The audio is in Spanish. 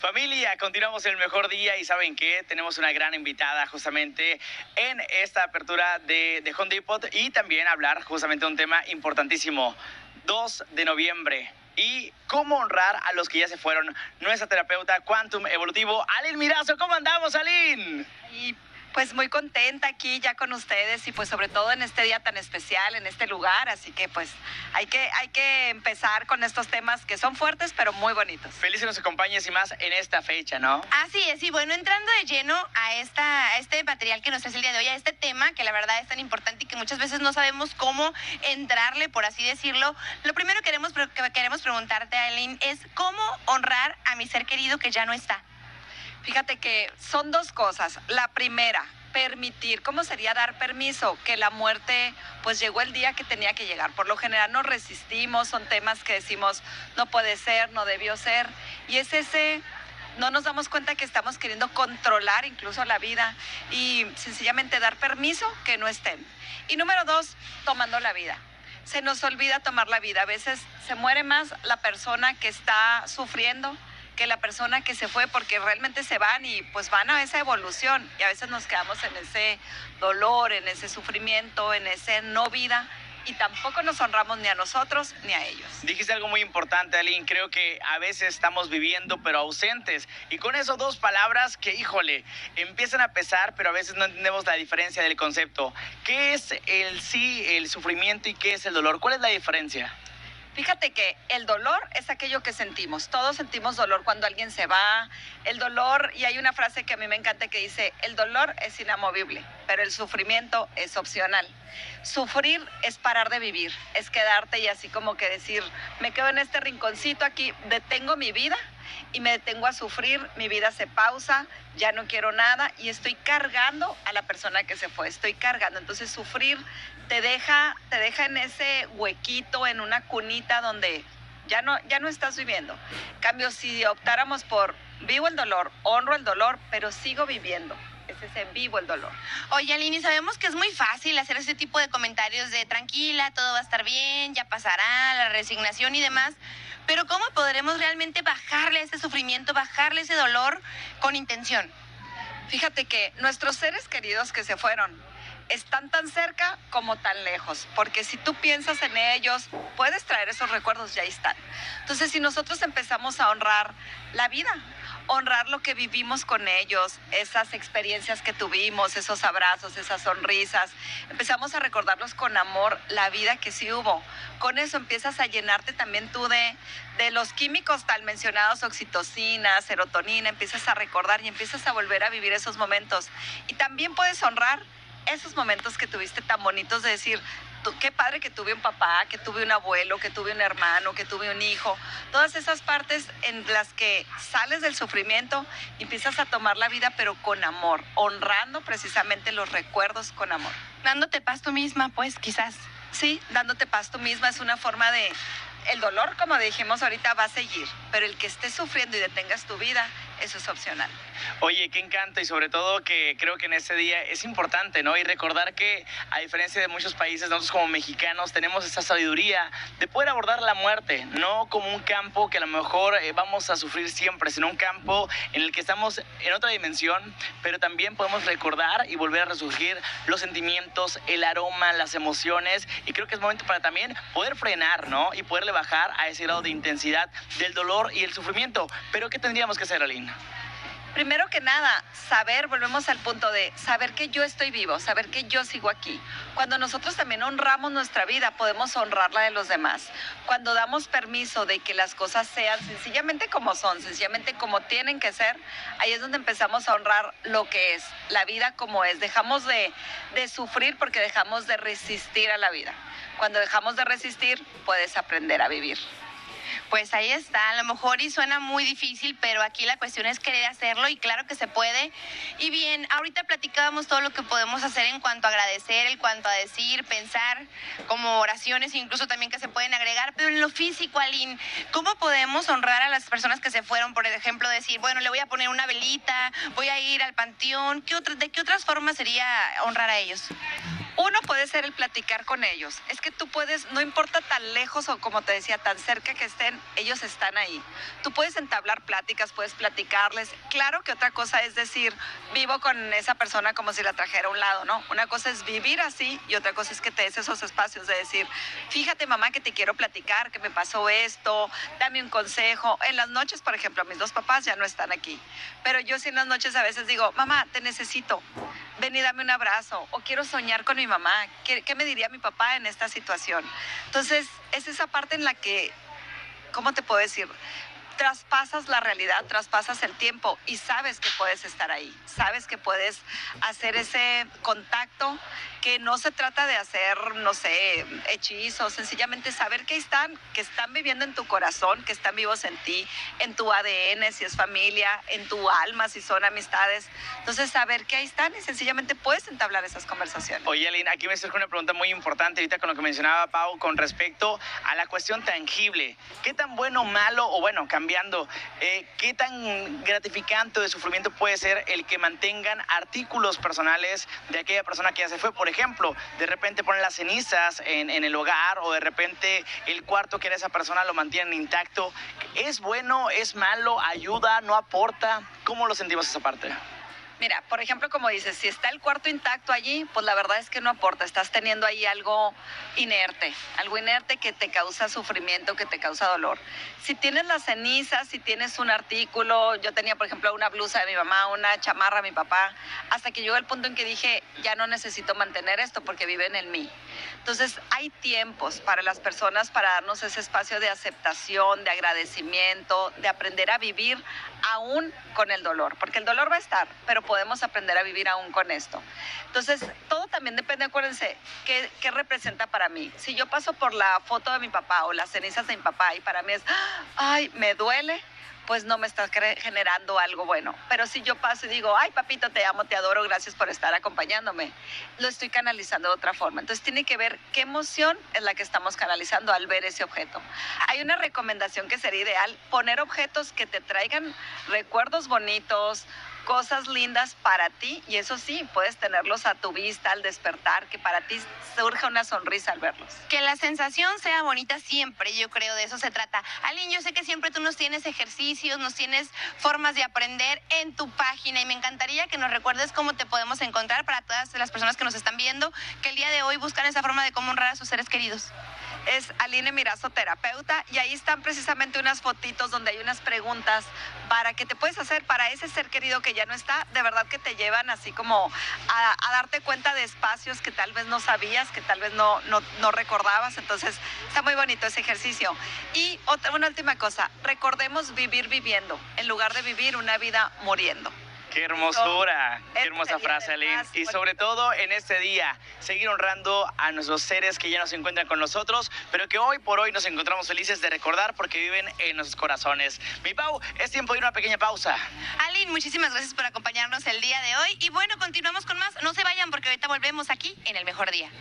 Familia, continuamos el mejor día y ¿saben qué? Tenemos una gran invitada justamente en esta apertura de Home Depot y también hablar justamente de un tema importantísimo, 2 de noviembre. Y cómo honrar a los que ya se fueron. Nuestra terapeuta Quantum Evolutivo, Aline Mirazo. ¿Cómo andamos, Aline? Y pues muy contenta aquí ya con ustedes y pues sobre todo en este día tan especial, en este lugar, así que pues hay que empezar con estos temas que son fuertes pero muy bonitos. Feliz que nos acompañes y más en esta fecha, ¿no? Así es, y bueno, entrando de lleno a este material que nos trae el día de hoy, a este tema que la verdad es tan importante y que muchas veces no sabemos cómo entrarle, por así decirlo. Lo primero que queremos preguntarte, Aline, es cómo honrar a mi ser querido que ya no está. Fíjate que son dos cosas. La primera, permitir, ¿cómo sería dar permiso? Que la muerte, pues llegó el día que tenía que llegar. Por lo general nos resistimos, son temas que decimos, no puede ser, no debió ser. Y es ese, no nos damos cuenta que estamos queriendo controlar incluso la vida y sencillamente dar permiso que no estén. Y número dos, tomando la vida. Se nos olvida tomar la vida. A veces se muere más la persona que está sufriendo que la persona que se fue, porque realmente se van y pues van a esa evolución y a veces nos quedamos en ese dolor, en ese sufrimiento, en ese no vida y tampoco nos honramos ni a nosotros ni a ellos. Dijiste algo muy importante, Aline. Creo que a veces estamos viviendo pero ausentes y con eso dos palabras que, híjole, empiezan a pesar, pero a veces no entendemos la diferencia del concepto. ¿Qué es el sufrimiento y qué es el dolor? ¿Cuál es la diferencia? Fíjate que el dolor es aquello que sentimos. Todos sentimos dolor cuando alguien se va. El dolor, y hay una frase que a mí me encanta que dice, el dolor es inamovible, pero el sufrimiento es opcional. Sufrir es parar de vivir, es quedarte y así como que decir, me quedo en este rinconcito aquí, detengo mi vida y me detengo a sufrir, mi vida se pausa, ya no quiero nada y estoy cargando a la persona que se fue, estoy cargando. Entonces sufrir te deja en ese huequito, en una cunita donde ya no estás viviendo. En cambio, si optáramos por vivo el dolor, honro el dolor, pero sigo viviendo. Ese es en vivo el dolor. Oye, Aline, sabemos que es muy fácil hacer ese tipo de comentarios de tranquila, todo va a estar bien, ya pasará, la resignación y demás, pero ¿cómo podremos realmente bajarle ese sufrimiento, bajarle ese dolor con intención? Fíjate que nuestros seres queridos que se fueron están tan cerca como tan lejos, porque si tú piensas en ellos, puedes traer esos recuerdos, ya están. Entonces, si nosotros empezamos a honrar la vida, honrar lo que vivimos con ellos, esas experiencias que tuvimos, esos abrazos, esas sonrisas, empezamos a recordarlos con amor, la vida que sí hubo. Con eso empiezas a llenarte también tú de los químicos tal mencionados, oxitocina, serotonina, empiezas a recordar y empiezas a volver a vivir esos momentos. Y también puedes honrar esos momentos que tuviste tan bonitos de decir, qué padre que tuve un papá, que tuve un abuelo, que tuve un hermano, que tuve un hijo. Todas esas partes en las que sales del sufrimiento y empiezas a tomar la vida, pero con amor, honrando precisamente los recuerdos con amor. Dándote paz tú misma, pues, quizás. Sí, dándote paz tú misma es una forma de... El dolor, como dijimos ahorita, va a seguir, pero el que estés sufriendo y detengas tu vida, eso es opcional. Oye, qué encanto y sobre todo que creo que en ese día es importante, ¿no? Y recordar que a diferencia de muchos países, nosotros como mexicanos tenemos esa sabiduría de poder abordar la muerte, no como un campo que a lo mejor vamos a sufrir siempre, sino un campo en el que estamos en otra dimensión, pero también podemos recordar y volver a resurgir los sentimientos, el aroma, las emociones y creo que es momento para también poder frenar, ¿no? Y poderle bajar a ese grado de intensidad del dolor y el sufrimiento. Pero ¿qué tendríamos que hacer, Aline? Primero que nada, volvemos al punto de saber que yo estoy vivo, saber que yo sigo aquí. Cuando nosotros también honramos nuestra vida, podemos honrar la de los demás. Cuando damos permiso de que las cosas sean sencillamente como son, sencillamente como tienen que ser, ahí es donde empezamos a honrar lo que es, la vida como es. Dejamos de sufrir porque dejamos de resistir a la vida. Cuando dejamos de resistir, puedes aprender a vivir. Pues ahí está, a lo mejor y suena muy difícil, pero aquí la cuestión es querer hacerlo y claro que se puede. Y bien, ahorita platicábamos todo lo que podemos hacer en cuanto a agradecer, en cuanto a decir, pensar, como oraciones, incluso también que se pueden agregar, pero en lo físico, Aline, ¿cómo podemos honrar a las personas que se fueron? Por ejemplo, decir, bueno, le voy a poner una velita, voy a ir al panteón, ¿de qué otras formas sería honrar a ellos? Uno puede ser el platicar con ellos. Es que tú puedes, no importa tan lejos o como te decía, tan cerca que estén, ellos están ahí. Tú puedes entablar pláticas, puedes platicarles. Claro que otra cosa es decir, vivo con esa persona como si la trajera a un lado, ¿no? Una cosa es vivir así y otra cosa es que te des esos espacios de decir, fíjate mamá que te quiero platicar, que me pasó esto, dame un consejo. En las noches, por ejemplo, mis dos papás ya no están aquí, pero yo sí en las noches a veces digo, mamá, te necesito. Ven y dame un abrazo, o quiero soñar con mi mamá, ¿qué me diría mi papá en esta situación? Entonces, es esa parte en la que, ¿cómo te puedo decir? Traspasas la realidad, traspasas el tiempo y sabes que puedes estar ahí, sabes que puedes hacer ese contacto, que no se trata de hacer, no sé, hechizos, sencillamente saber que están viviendo en tu corazón, que están vivos en ti, en tu ADN, si es familia, en tu alma, si son amistades. Entonces, saber que ahí están y sencillamente puedes entablar esas conversaciones. Oye, Aline, aquí me surge una pregunta muy importante ahorita con lo que mencionaba Pau con respecto a la cuestión tangible. ¿Qué tan bueno, malo o bueno, cambiando, qué tan gratificante o de sufrimiento puede ser el que mantengan artículos personales de aquella persona que ya se fue? Por ejemplo, de repente ponen las cenizas en el hogar o de repente el cuarto que era esa persona lo mantienen intacto. ¿Es bueno, es malo, ayuda, no aporta? ¿Cómo lo sentimos esa parte? Mira, por ejemplo, como dices, si está el cuarto intacto allí, pues la verdad es que no aporta. Estás teniendo ahí algo inerte que te causa sufrimiento, que te causa dolor. Si tienes las cenizas, si tienes un artículo, yo tenía, por ejemplo, una blusa de mi mamá, una chamarra de mi papá, hasta que llegó el punto en que dije, ya no necesito mantener esto porque viven en mí. Entonces, hay tiempos para las personas para darnos ese espacio de aceptación, de agradecimiento, de aprender a vivir aún con el dolor, porque el dolor va a estar, pero podemos aprender a vivir aún con esto. Entonces, todo también depende, acuérdense, qué representa para mí. Si yo paso por la foto de mi papá o las cenizas de mi papá y para mí es, ay, me duele, pues no me está generando algo bueno. Pero si yo paso y digo, ay, papito, te amo, te adoro, gracias por estar acompañándome, lo estoy canalizando de otra forma. Entonces tiene que ver qué emoción es la que estamos canalizando al ver ese objeto. Hay una recomendación que sería ideal, poner objetos que te traigan recuerdos bonitos, cosas lindas para ti, y eso sí, puedes tenerlos a tu vista al despertar, que para ti surja una sonrisa al verlos. Que la sensación sea bonita siempre, yo creo, de eso se trata. Aline, yo sé que siempre tú nos tienes ejercicios, nos tienes formas de aprender en tu página y me encantaría que nos recuerdes cómo te podemos encontrar para todas las personas que nos están viendo, que el día de hoy buscan esa forma de cómo honrar a sus seres queridos. Es Aline Mirazo, terapeuta, y ahí están precisamente unas fotitos donde hay unas preguntas para que te puedes hacer para ese ser querido que ya no está, de verdad que te llevan así como a darte cuenta de espacios que tal vez no sabías, que tal vez no recordabas. Entonces está muy bonito ese ejercicio. Y una última cosa, recordemos vivir viviendo en lugar de vivir una vida muriendo. ¡Qué hermosura! ¡Qué hermosa frase, Aline! Y sobre todo en este día, seguir honrando a nuestros seres que ya no se encuentran con nosotros, pero que hoy por hoy nos encontramos felices de recordar porque viven en nuestros corazones. Mi Pau, es tiempo de ir a una pequeña pausa. Aline, muchísimas gracias por acompañarnos el día de hoy. Y bueno, continuamos con más. No se vayan porque ahorita volvemos aquí en El Mejor Día.